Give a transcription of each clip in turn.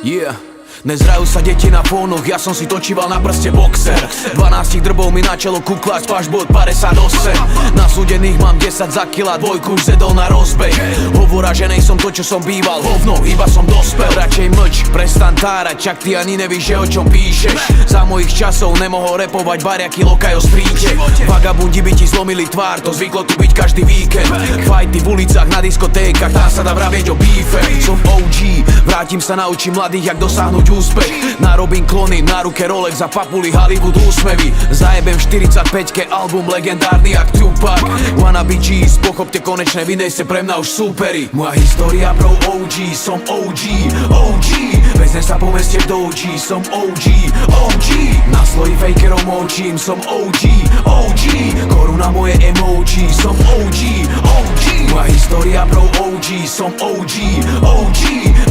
Yeah. Nezrajú sa deti na fónoch, ja som si točíval na prste boxer 12 drbov mi na čelo kukla, spážbot 58. Na súdených mám 10 za kila, dvojku už zedol na rozbeh. Hovora, že nej som to, čo som býval, hovno, iba som dospel. Radšej mlč, prestan tárať, čak ty ani nevíš, že o čom píšeš. Za mojich časov nemohol repovať variaky lokajo stríte. Vagabundi by ti zlomili tvár, to zvyklo tu byť každý víkend. Fajty v ulicách, na diskotékach, tam sa dá vravieť o bífe. Som OG, vrátim sa naučím mladých, jak dosiahnuť úspech. Narobím klony, na ruke Rolex a papuli Hollywood úsmevy. Zajebem v 45-ke album legendárny jak Tupac. Wannabe G's, pochopte konečne, vy nejste pre mňa už superi. Moja história bro OG, som OG, OG. Vezem sa po meste do OG, som OG, OG. Na sloji fakerom močím, som OG, OG. Koruna moje emoji, som OG, OG. Moja história bro OG, som OG, OG.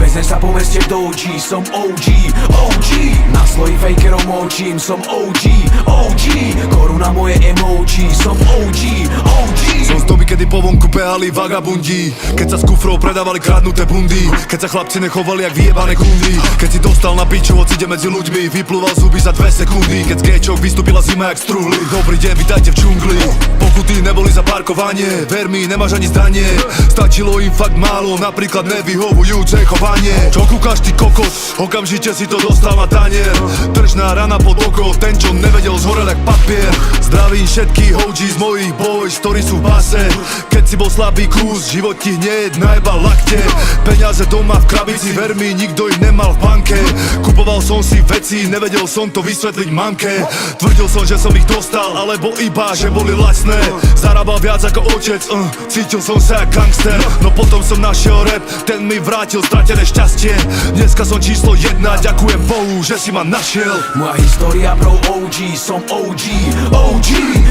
Vezem sa po meste do OG, som OG, OG. Na sloji fakerom močím, som OG, OG. Koruna moje emoji, som OG, OG. Som z doby, kedy po vonku behali vagabundi, keď sa z kufrov predávali kradnuté bundy, keď sa chlapci nechovali jak vyjebané kundy, keď si dostal na piču, hoci ide medzi ľuďmi, vyplúval zuby za 2 sekundy, keď z gečok vystúpila zima jak struhli. Dobrý deň, vítajte v džungli. Pokuty neboli za parkovanie, ver mi, nemáš ani zdanie. Stačilo im fakt málo, napríklad nevyhovujúce chovanie. Čo kúkaš ty kokos, okamžite si to dostal na tanier. Tržná rana pod oko, ten čo nevedel zhorel jak papier. Zdravím všetkých OGs mojich boys, ktorí sú v base. Keď si bol slabý kus, život ti hneď najebal lakte. Peniaze doma v krabici, ver mi, nikto ich nemal v banke. Kupoval som si veci, nevedel som to vysvetliť mamke. Tvrdil som, že som ich dostal, alebo iba, že boli lacné. Zarábal viac ako otec, cítil som sa jak gangster. No potom som našiel rap, ten mi vrátil stratené šťastie. Dneska som číslo 1, ďakujem Bohu, že si ma našiel. Moja história bro OG, som OG, OG.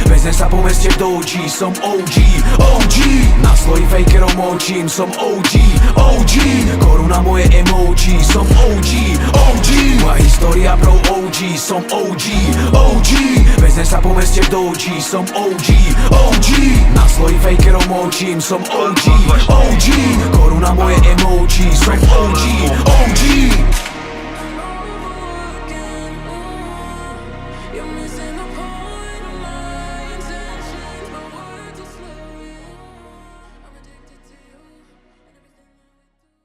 Vezem sa po meste do OG, som OG, OG. Na sloji fakerom močím, som OG, OG. Koruna moje emoji, som OG, OG. Moja história bro OG, som OG, OG. Vezem sa po meste do OG, som OG, OG. Na sloji fakerom močím, som OG, OG. Koruna moje emoji, som OG, OG.